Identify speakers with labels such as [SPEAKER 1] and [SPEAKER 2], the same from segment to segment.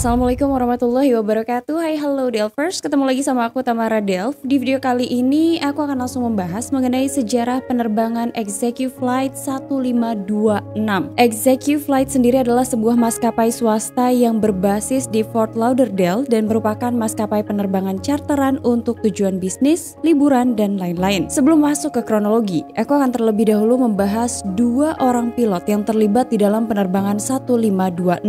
[SPEAKER 1] Assalamualaikum warahmatullahi wabarakatuh. Hai, halo Delvers, ketemu lagi sama aku Tamara Delv. Di video kali ini aku akan langsung membahas mengenai sejarah penerbangan Executive Flight 1526. Executive Flight sendiri adalah sebuah maskapai swasta yang berbasis di Fort Lauderdale dan merupakan maskapai penerbangan charteran untuk tujuan bisnis, liburan, dan lain-lain. Sebelum masuk ke kronologi, aku akan terlebih dahulu membahas dua orang pilot yang terlibat di dalam penerbangan 1526.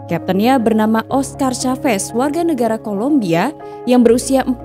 [SPEAKER 1] Kaptennya bernama Oscar Chavez, warga negara Kolombia yang berusia 40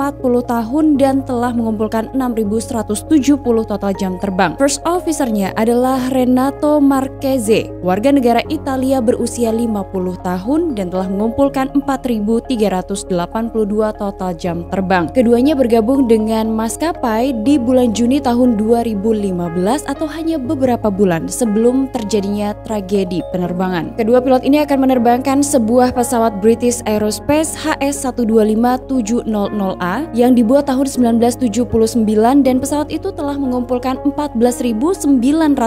[SPEAKER 1] tahun dan telah mengumpulkan 6.170 total jam terbang. First officernya adalah Renato Marchese, warga negara Italia berusia 50 tahun dan telah mengumpulkan 4.382 total jam terbang. Keduanya bergabung dengan maskapai di bulan Juni tahun 2015 atau hanya beberapa bulan sebelum terjadinya tragedi penerbangan. Kedua pilot ini akan menerbangkan sebuah pesawat British Aerospace HS125700A yang dibuat tahun 1979 dan pesawat itu telah mengumpulkan 14.948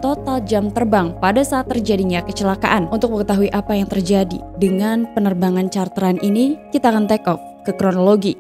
[SPEAKER 1] total jam terbang pada saat terjadinya kecelakaan. Untuk mengetahui apa yang terjadi dengan penerbangan charteran ini, kita akan take off ke kronologi.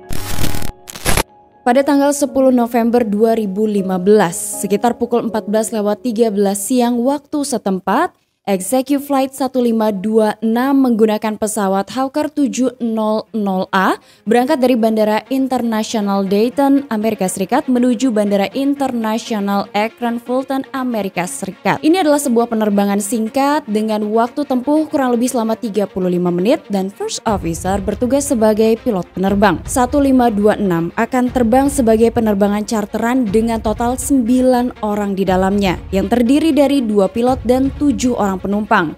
[SPEAKER 1] Pada tanggal 10 November 2015, sekitar pukul 14.13 siang waktu setempat, Executive Flight 1526 menggunakan pesawat Hawker 700A berangkat dari Bandara International Dayton, Amerika Serikat menuju Bandara International Akron, Fulton, Amerika Serikat. Ini adalah sebuah penerbangan singkat dengan waktu tempuh kurang lebih selama 35 menit dan First Officer bertugas sebagai pilot penerbang. 1526 akan terbang sebagai penerbangan charteran dengan total 9 orang di dalamnya yang terdiri dari 2 pilot dan 7 orang penumpang.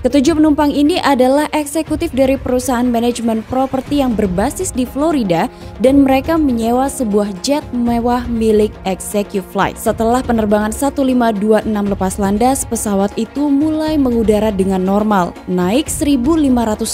[SPEAKER 1] Ketujuh penumpang ini adalah eksekutif dari perusahaan manajemen properti yang berbasis di Florida dan mereka menyewa sebuah jet mewah milik Executive Flight. Setelah penerbangan 1526 lepas landas, pesawat itu mulai mengudara dengan normal, naik 1.500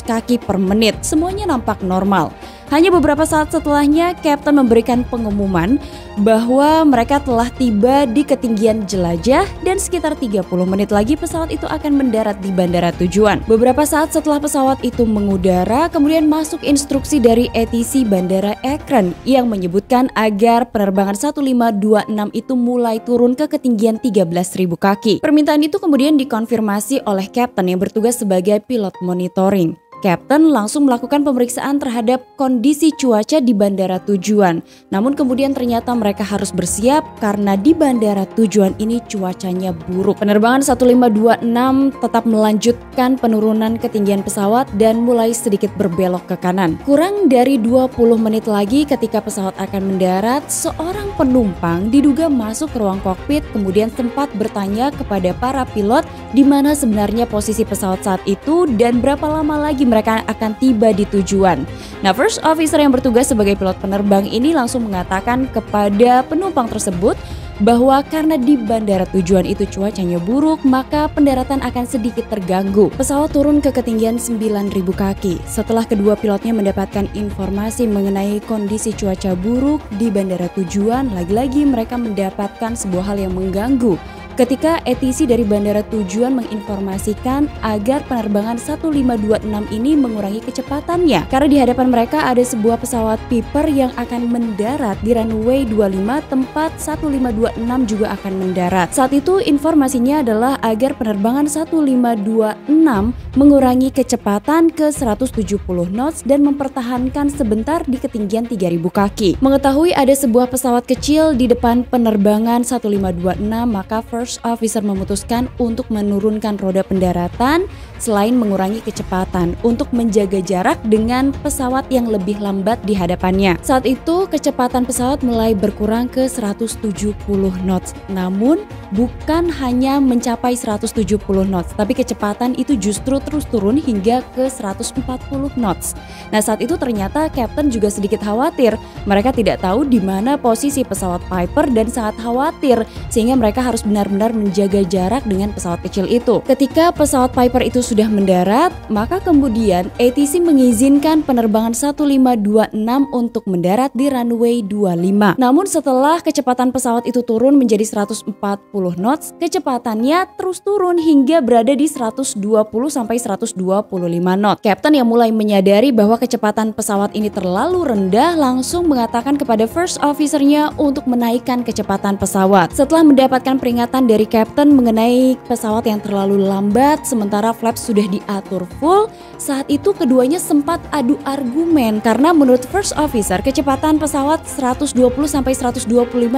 [SPEAKER 1] kaki per menit. Semuanya nampak normal. Hanya beberapa saat setelahnya, Kapten memberikan pengumuman bahwa mereka telah tiba di ketinggian jelajah dan sekitar 30 menit lagi pesawat itu akan mendarat di bandara tujuan. Beberapa saat setelah pesawat itu mengudara, kemudian masuk instruksi dari ATC Bandara Akron yang menyebutkan agar penerbangan 1526 itu mulai turun ke ketinggian 13.000 kaki. Permintaan itu kemudian dikonfirmasi oleh Kapten yang bertugas sebagai pilot monitoring. Kapten langsung melakukan pemeriksaan terhadap kondisi cuaca di bandara tujuan. Namun kemudian ternyata mereka harus bersiap karena di bandara tujuan ini cuacanya buruk. Penerbangan 1526 tetap melanjutkan penurunan ketinggian pesawat dan mulai sedikit berbelok ke kanan. Kurang dari 20 menit lagi ketika pesawat akan mendarat, seorang penumpang diduga masuk ke ruang kokpit kemudian sempat bertanya kepada para pilot di mana sebenarnya posisi pesawat saat itu dan berapa lama lagi mereka akan tiba di tujuan. Nah, First Officer yang bertugas sebagai pilot penerbang ini langsung mengatakan kepada penumpang tersebut bahwa karena di bandara tujuan itu cuacanya buruk, maka pendaratan akan sedikit terganggu. Pesawat turun ke ketinggian 9.000 kaki. Setelah kedua pilotnya mendapatkan informasi mengenai kondisi cuaca buruk di bandara tujuan, lagi-lagi mereka mendapatkan sebuah hal yang mengganggu. Ketika ATC dari bandara tujuan menginformasikan agar penerbangan 1526 ini mengurangi kecepatannya karena di hadapan mereka ada sebuah pesawat Piper yang akan mendarat di runway 25 tempat 1526 juga akan mendarat. Saat itu informasinya adalah agar penerbangan 1526 mengurangi kecepatan ke 170 knots dan mempertahankan sebentar di ketinggian 3.000 kaki. Mengetahui ada sebuah pesawat kecil di depan penerbangan 1526, maka First Officer memutuskan untuk menurunkan roda pendaratan selain mengurangi kecepatan untuk menjaga jarak dengan pesawat yang lebih lambat di hadapannya. Saat itu kecepatan pesawat mulai berkurang ke 170 knots. Namun bukan hanya mencapai 170 knots, tapi kecepatan itu justru terus turun hingga ke 140 knots. Nah, saat itu ternyata Kapten juga sedikit khawatir. Mereka tidak tahu di mana posisi pesawat Piper dan sangat khawatir sehingga mereka harus benar-benar benar-benar menjaga jarak dengan pesawat kecil itu. Ketika pesawat Piper itu sudah mendarat, maka kemudian ATC mengizinkan penerbangan 1526 untuk mendarat di runway 25. Namun setelah kecepatan pesawat itu turun menjadi 140 knots, kecepatannya terus turun hingga berada di 120 sampai 125 knot. Kapten yang mulai menyadari bahwa kecepatan pesawat ini terlalu rendah langsung mengatakan kepada first officer-nya untuk menaikkan kecepatan pesawat. Setelah mendapatkan peringatan dari kapten mengenai pesawat yang terlalu lambat sementara flaps sudah diatur full, saat itu keduanya sempat adu argumen karena menurut first officer kecepatan pesawat 120 sampai 125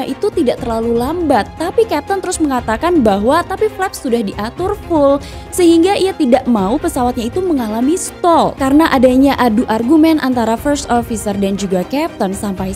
[SPEAKER 1] itu tidak terlalu lambat, tapi kapten terus mengatakan bahwa tapi flaps sudah diatur full sehingga ia tidak mau pesawatnya itu mengalami stall. Karena adanya adu argumen antara first officer dan juga kapten sampai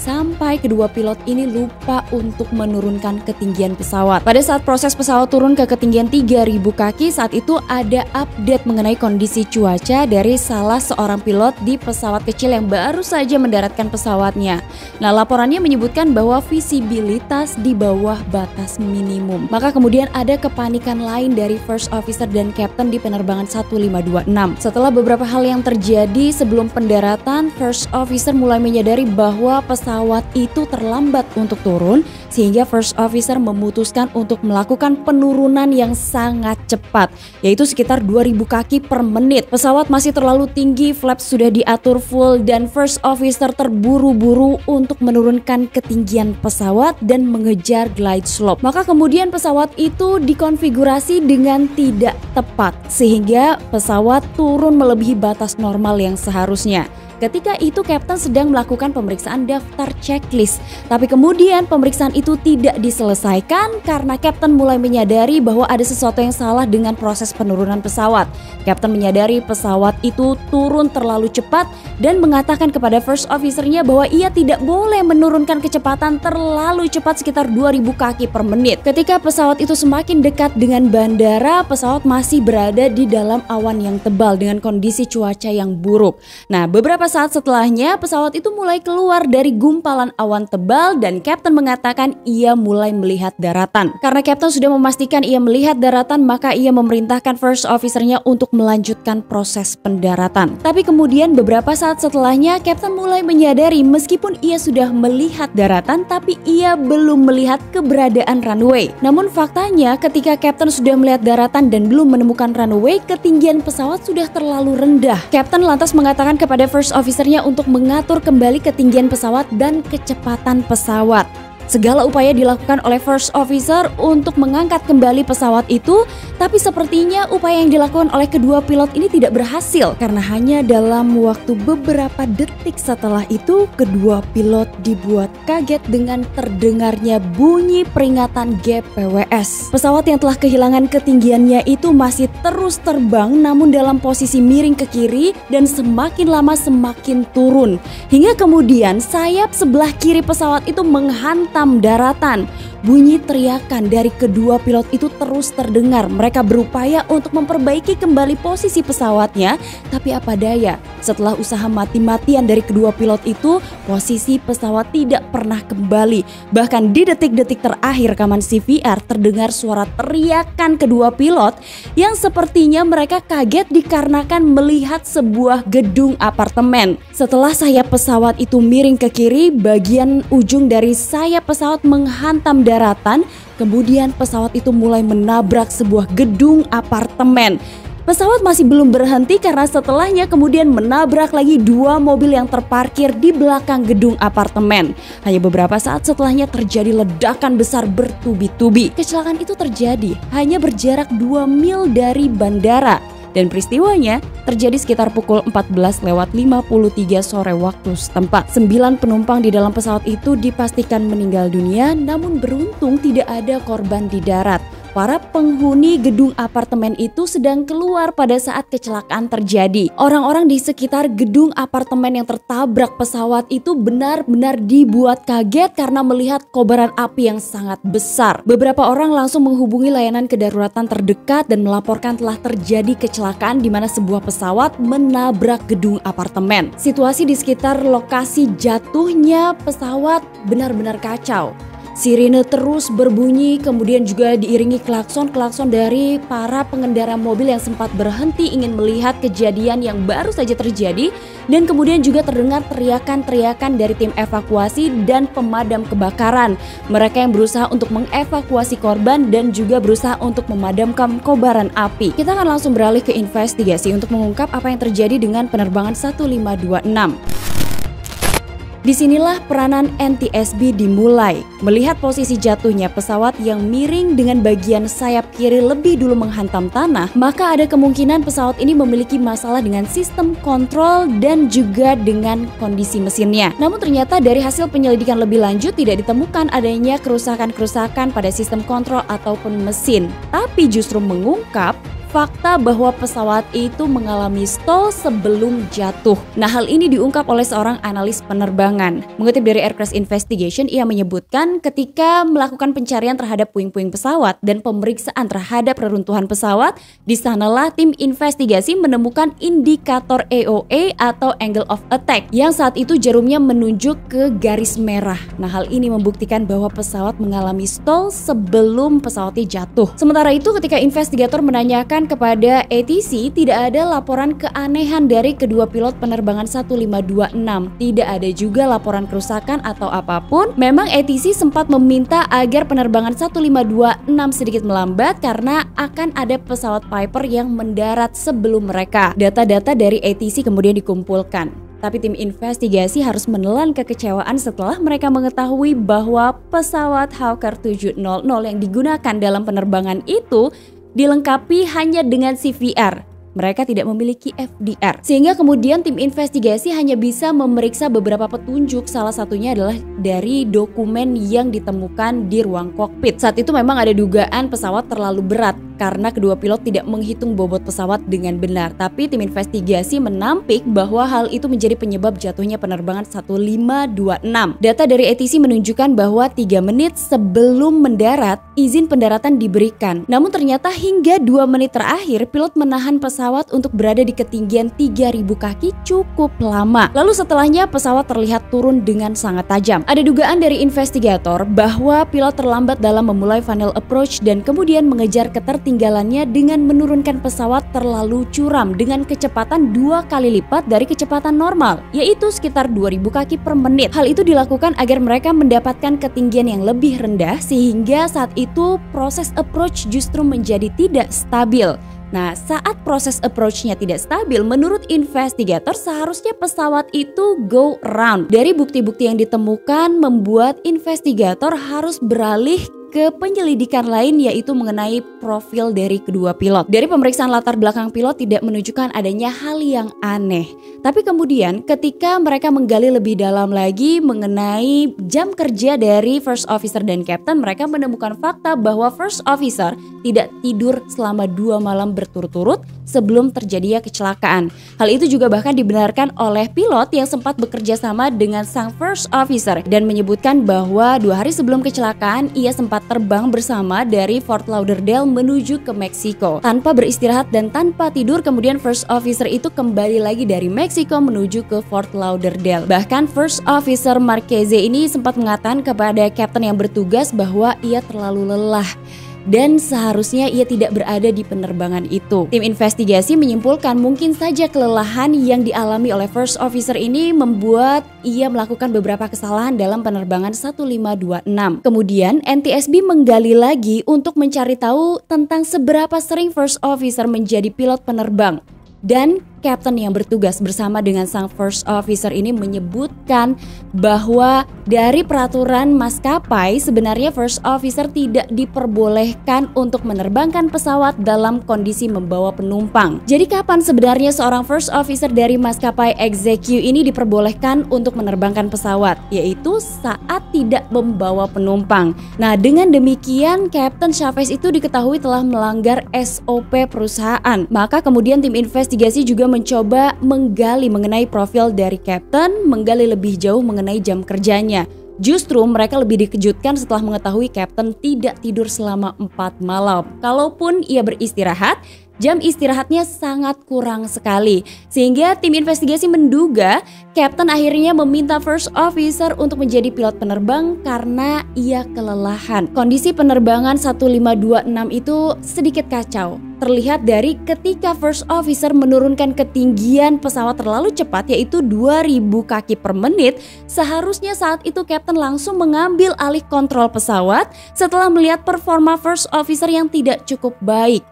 [SPEAKER 1] kedua pilot ini lupa untuk menurunkan ketinggian pesawat. Pada saat proses pesawat turun ke ketinggian 3000 kaki, saat itu ada update mengenai kondisi cuaca dari salah seorang pilot di pesawat kecil yang baru saja mendaratkan pesawatnya. Nah, laporannya menyebutkan bahwa visibilitas di bawah batas minimum. Maka kemudian ada kepanikan lain dari first officer dan kapten di penerbangan 1526. Setelah beberapa hal yang terjadi sebelum pendaratan, first officer mulai menyadari bahwa pesawat itu terlambat untuk turun sehingga first officer memutuskan untuk melakukan penurunan yang sangat cepat, yaitu sekitar 2000 kaki per menit. Pesawat masih terlalu tinggi, flaps sudah diatur full dan first officer terburu-buru untuk menurunkan ketinggian pesawat dan mengejar glide slope. Maka kemudian pesawat itu dikonfigurasi dengan tidak tepat sehingga pesawat turun melebihi batas normal yang seharusnya. Ketika itu kapten sedang melakukan pemeriksaan daftar checklist, tapi kemudian pemeriksaan itu tidak diselesaikan karena kapten mulai menyadari bahwa ada sesuatu yang salah dengan proses penurunan pesawat. Kapten menyadari pesawat itu turun terlalu cepat dan mengatakan kepada first officer-nya bahwa ia tidak boleh menurunkan kecepatan terlalu cepat sekitar 2000 kaki per menit. Ketika pesawat itu semakin dekat dengan bandara, pesawat masih berada di dalam awan yang tebal dengan kondisi cuaca yang buruk. Nah, beberapa saat setelahnya pesawat itu mulai keluar dari gumpalan awan tebal dan kapten mengatakan ia mulai melihat daratan. Karena kapten sudah memastikan ia melihat daratan, maka ia memerintahkan first officer-nya untuk melanjutkan proses pendaratan. Tapi kemudian beberapa saat setelahnya kapten mulai menyadari meskipun ia sudah melihat daratan tapi ia belum melihat keberadaan runway. Namun faktanya ketika kapten sudah melihat daratan dan belum menemukan runway, ketinggian pesawat sudah terlalu rendah. Kapten lantas mengatakan kepada first officer-nya untuk mengatur kembali ketinggian pesawat dan kecepatan pesawat. Segala upaya dilakukan oleh first officer untuk mengangkat kembali pesawat itu, tapi sepertinya upaya yang dilakukan oleh kedua pilot ini tidak berhasil karena hanya dalam waktu beberapa detik setelah itu kedua pilot dibuat kaget dengan terdengarnya bunyi peringatan GPWS. Pesawat yang telah kehilangan ketinggiannya itu masih terus terbang namun dalam posisi miring ke kiri dan semakin lama semakin turun. Hingga kemudian sayap sebelah kiri pesawat itu menghantam daratan. Bunyi teriakan dari kedua pilot itu terus terdengar. Mereka berupaya untuk memperbaiki kembali posisi pesawatnya, tapi apa daya, setelah usaha mati-matian dari kedua pilot itu, posisi pesawat tidak pernah kembali. Bahkan di detik-detik terakhir rekaman CVR terdengar suara teriakan kedua pilot yang sepertinya mereka kaget dikarenakan melihat sebuah gedung apartemen. Setelah sayap pesawat itu miring ke kiri, bagian ujung dari sayap pesawat menghantam daratan, kemudian pesawat itu mulai menabrak sebuah gedung apartemen. Pesawat masih belum berhenti karena setelahnya kemudian menabrak lagi dua mobil yang terparkir di belakang gedung apartemen. Hanya beberapa saat setelahnya terjadi ledakan besar bertubi-tubi. Kecelakaan itu terjadi hanya berjarak 2 mil dari bandara. Dan peristiwanya terjadi sekitar pukul 14:53 sore waktu setempat. 9 penumpang di dalam pesawat itu dipastikan meninggal dunia, namun beruntung tidak ada korban di darat. Para penghuni gedung apartemen itu sedang keluar pada saat kecelakaan terjadi. Orang-orang di sekitar gedung apartemen yang tertabrak pesawat itu benar-benar dibuat kaget karena melihat kobaran api yang sangat besar. Beberapa orang langsung menghubungi layanan kedaruratan terdekat dan melaporkan telah terjadi kecelakaan di mana sebuah pesawat menabrak gedung apartemen. Situasi di sekitar lokasi jatuhnya pesawat benar-benar kacau. Sirine terus berbunyi, kemudian juga diiringi klakson-klakson dari para pengendara mobil yang sempat berhenti ingin melihat kejadian yang baru saja terjadi. Dan kemudian juga terdengar teriakan-teriakan dari tim evakuasi dan pemadam kebakaran. Mereka yang berusaha untuk mengevakuasi korban dan juga berusaha untuk memadamkan kobaran api. Kita akan langsung beralih ke investigasi untuk mengungkap apa yang terjadi dengan penerbangan 1526. Disinilah peranan NTSB dimulai. Melihat posisi jatuhnya pesawat yang miring dengan bagian sayap kiri lebih dulu menghantam tanah, maka ada kemungkinan pesawat ini memiliki masalah dengan sistem kontrol dan juga dengan kondisi mesinnya. Namun ternyata dari hasil penyelidikan lebih lanjut tidak ditemukan adanya kerusakan-kerusakan pada sistem kontrol ataupun mesin, tapi justru mengungkap fakta bahwa pesawat itu mengalami stall sebelum jatuh. Nah, hal ini diungkap oleh seorang analis penerbangan. Mengutip dari Air Crash Investigation, ia menyebutkan ketika melakukan pencarian terhadap puing-puing pesawat dan pemeriksaan terhadap reruntuhan pesawat, di sanalah tim investigasi menemukan indikator AOA atau Angle of Attack yang saat itu jarumnya menunjuk ke garis merah. Nah, hal ini membuktikan bahwa pesawat mengalami stall sebelum pesawatnya jatuh. Sementara itu, ketika investigator menanyakan kepada ATC, tidak ada laporan keanehan dari kedua pilot penerbangan 1526. Tidak ada juga laporan kerusakan atau apapun. Memang ATC sempat meminta agar penerbangan 1526 sedikit melambat karena akan ada pesawat Piper yang mendarat sebelum mereka. Data-data dari ATC kemudian dikumpulkan. Tapi tim investigasi harus menelan kekecewaan setelah mereka mengetahui bahwa pesawat Hawker 700 yang digunakan dalam penerbangan itu dilengkapi hanya dengan CVR. Mereka tidak memiliki FDR. Sehingga kemudian tim investigasi hanya bisa memeriksa beberapa petunjuk. Salah satunya adalah dari dokumen yang ditemukan di ruang kokpit. Saat itu memang ada dugaan pesawat terlalu berat karena kedua pilot tidak menghitung bobot pesawat dengan benar. Tapi tim investigasi menampik bahwa hal itu menjadi penyebab jatuhnya penerbangan 1526. Data dari ATC menunjukkan bahwa 3 menit sebelum mendarat, izin pendaratan diberikan. Namun ternyata hingga 2 menit terakhir, pilot menahan pesawat untuk berada di ketinggian 3000 kaki cukup lama. Lalu setelahnya pesawat terlihat turun dengan sangat tajam. Ada dugaan dari investigator bahwa pilot terlambat dalam memulai final approach dan kemudian mengejar ketertinggalannya dengan menurunkan pesawat terlalu curam dengan kecepatan 2 kali lipat dari kecepatan normal, yaitu sekitar 2000 kaki per menit. Hal itu dilakukan agar mereka mendapatkan ketinggian yang lebih rendah sehingga saat itu proses approach justru menjadi tidak stabil. Nah, saat proses approach-nya tidak stabil, menurut investigator seharusnya pesawat itu go around. Dari bukti-bukti yang ditemukan membuat investigator harus beralih ke penyelidikan lain, yaitu mengenai profil dari kedua pilot. Dari pemeriksaan latar belakang pilot tidak menunjukkan adanya hal yang aneh. Tapi kemudian ketika mereka menggali lebih dalam lagi mengenai jam kerja dari first officer dan captain, mereka menemukan fakta bahwa first officer tidak tidur selama 2 malam berturut-turut sebelum terjadinya kecelakaan. Hal itu juga bahkan dibenarkan oleh pilot yang sempat bekerja sama dengan sang first officer dan menyebutkan bahwa 2 hari sebelum kecelakaan ia sempat terbang bersama dari Fort Lauderdale menuju ke Meksiko. Tanpa beristirahat dan tanpa tidur, kemudian first officer itu kembali lagi dari Meksiko menuju ke Fort Lauderdale. Bahkan first officer Marquez ini sempat mengatakan kepada kapten yang bertugas bahwa ia terlalu lelah dan seharusnya ia tidak berada di penerbangan itu. Tim investigasi menyimpulkan mungkin saja kelelahan yang dialami oleh first officer ini membuat ia melakukan beberapa kesalahan dalam penerbangan 1526. Kemudian NTSB menggali lagi untuk mencari tahu tentang seberapa sering first officer menjadi pilot penerbang. Dan kapten yang bertugas bersama dengan sang first officer ini menyebutkan bahwa dari peraturan maskapai sebenarnya first officer tidak diperbolehkan untuk menerbangkan pesawat dalam kondisi membawa penumpang. Jadi kapan sebenarnya seorang first officer dari maskapai executive ini diperbolehkan untuk menerbangkan pesawat? Yaitu saat tidak membawa penumpang. Nah, dengan demikian Kapten Chavez itu diketahui telah melanggar SOP perusahaan. Maka kemudian tim investigasi juga mencoba menggali mengenai profil dari Kapten, menggali lebih jauh mengenai jam kerjanya. Justru mereka lebih dikejutkan setelah mengetahui Kapten tidak tidur selama 4 malam. Kalaupun ia beristirahat, jam istirahatnya sangat kurang sekali. Sehingga tim investigasi menduga Captain akhirnya meminta First Officer untuk menjadi pilot penerbang karena ia kelelahan. Kondisi penerbangan 1526 itu sedikit kacau. Terlihat dari ketika First Officer menurunkan ketinggian pesawat terlalu cepat, yaitu 2000 kaki per menit. Seharusnya saat itu Captain langsung mengambil alih kontrol pesawat setelah melihat performa First Officer yang tidak cukup baik.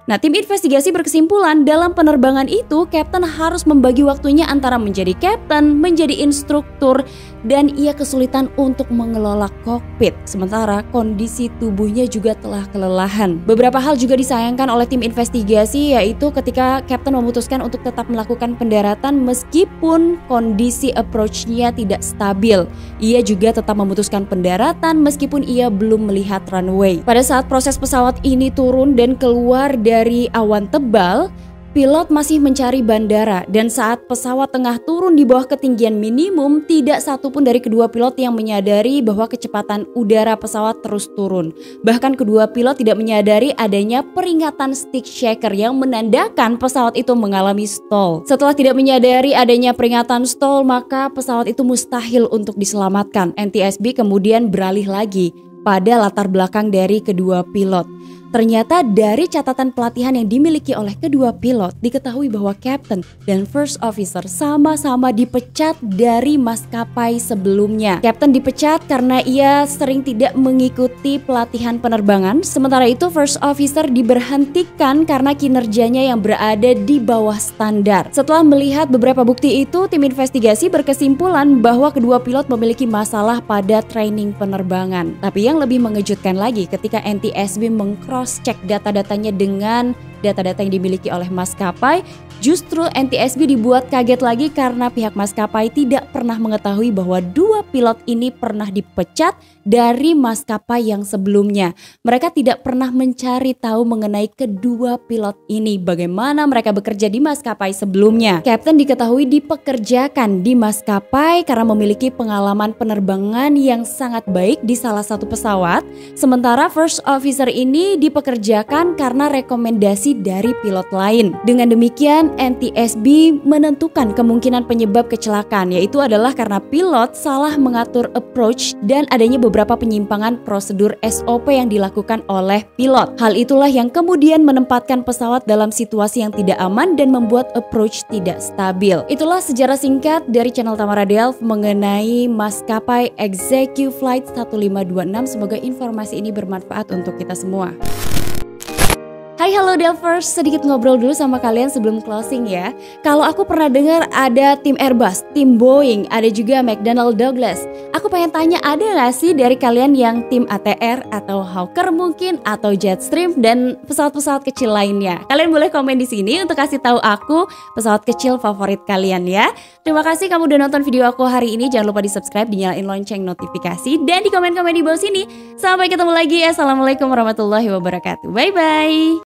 [SPEAKER 1] Nah, tim investigasi berkesimpulan dalam penerbangan itu Captain harus membagi waktunya antara menjadi Captain, menjadi instruktur, dan ia kesulitan untuk mengelola kokpit. Sementara kondisi tubuhnya juga telah kelelahan. Beberapa hal juga disayangkan oleh tim investigasi, yaitu ketika Captain memutuskan untuk tetap melakukan pendaratan meskipun kondisi approach-nya tidak stabil. Ia juga tetap memutuskan pendaratan meskipun ia belum melihat runway. Pada saat proses pesawat ini turun dan keluar dari awan tebal, pilot masih mencari bandara, dan saat pesawat tengah turun di bawah ketinggian minimum, tidak satupun dari kedua pilot yang menyadari bahwa kecepatan udara pesawat terus turun. Bahkan kedua pilot tidak menyadari adanya peringatan stick shaker yang menandakan pesawat itu mengalami stall. Setelah tidak menyadari adanya peringatan stall, maka pesawat itu mustahil untuk diselamatkan. NTSB kemudian beralih lagi pada latar belakang dari kedua pilot. Ternyata dari catatan pelatihan yang dimiliki oleh kedua pilot diketahui bahwa Captain dan First Officer sama-sama dipecat dari maskapai sebelumnya. Captain dipecat karena ia sering tidak mengikuti pelatihan penerbangan, sementara itu First Officer diberhentikan karena kinerjanya yang berada di bawah standar. Setelah melihat beberapa bukti itu, tim investigasi berkesimpulan bahwa kedua pilot memiliki masalah pada training penerbangan. Tapi yang lebih mengejutkan lagi ketika NTSB cross-check data-datanya dengan data-data yang dimiliki oleh maskapai, justru NTSB dibuat kaget lagi karena pihak maskapai tidak pernah mengetahui bahwa dua pilot ini pernah dipecat dari maskapai yang sebelumnya. Mereka tidak pernah mencari tahu mengenai kedua pilot ini, bagaimana mereka bekerja di maskapai sebelumnya. Captain diketahui dipekerjakan di maskapai karena memiliki pengalaman penerbangan yang sangat baik di salah satu pesawat, sementara First Officer ini dipekerjakan karena rekomendasi dari pilot lain. Dengan demikian, NTSB menentukan kemungkinan penyebab kecelakaan, yaitu adalah karena pilot salah mengatur approach dan adanya beberapa penyimpangan prosedur SOP yang dilakukan oleh pilot. Hal itulah yang kemudian menempatkan pesawat dalam situasi yang tidak aman dan membuat approach tidak stabil. Itulah sejarah singkat dari channel Tamara Delv mengenai maskapai Executive Flight 1526. Semoga informasi ini bermanfaat untuk kita semua. Hai halo Delvers, sedikit ngobrol dulu sama kalian sebelum closing ya. Kalau aku pernah dengar ada tim Airbus, tim Boeing, ada juga McDonnell Douglas. Aku pengen tanya, ada gak sih dari kalian yang tim ATR atau Hawker mungkin, atau Jetstream dan pesawat-pesawat kecil lainnya? Kalian boleh komen di sini untuk kasih tahu aku pesawat kecil favorit kalian ya. Terima kasih kamu udah nonton video aku hari ini. Jangan lupa di subscribe, dinyalain lonceng notifikasi, dan di komen-komen di bawah sini. Sampai ketemu lagi. Assalamualaikum warahmatullahi wabarakatuh. Bye bye.